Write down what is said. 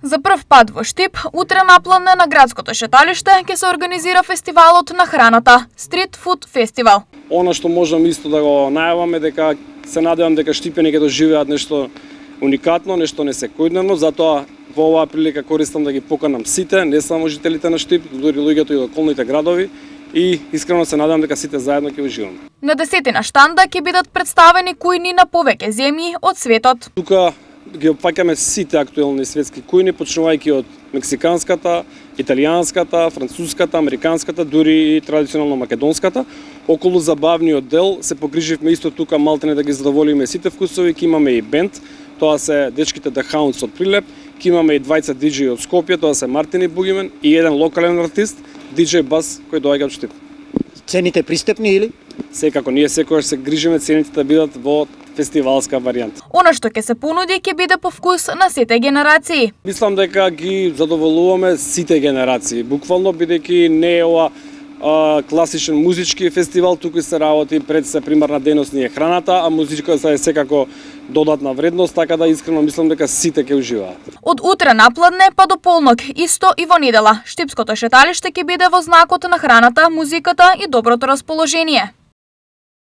За прв пат во Штип, утре напладне на градското шеталиште ќе се организира фестивалот на храната, Street Food Festival. Она што можам исто да го најавам е дека се надевам дека Штипјани ќе доживеат нешто уникатно, нешто несекојдневно, затоа во оваа прилика користам да ги поканам сите, не само жителите на Штип, дури луѓето и од околните градови, и искрено се надевам дека сите заедно ќе уживаме. На 10 штанда ќе бидат представени кујни на повеќе земји од светот. Тука ги опфаќаме сите актуелни светски кујни, почнувајќи од мексиканската, италијанската, француската, американската, дури и традиционално македонската. Околу забавниот дел се погриживме исто тука малтене да ги задоволиме сите вкусови, ќе имаме и бенд, тоа се дечките The Hounds од Прилеп, ќе имаме и двајца диџеи од Скопје, тоа се Мартин и Бугимен, и еден локален артист, диџеј Бас, кој доаѓа од Штип. Цените пристапни или? Секако, ние секогаш се грижиме цените да бидат во фестивалска варијанта. Она што ќе се понуди ќе биде по вкус на сите генерации. Мислам дека ги задоволуваме сите генерации, буквално бидејќи не е ова класичен музички фестивал, туку се работи пред се примарна дејност ни е храната, а музичката е секако додатна вредност, така да искрено мислам дека сите ќе уживаат. Од утре напладне па до полнок, исто и во недела, Штипското шеталиште ќе биде во знакот на храната, музиката и доброто расположение.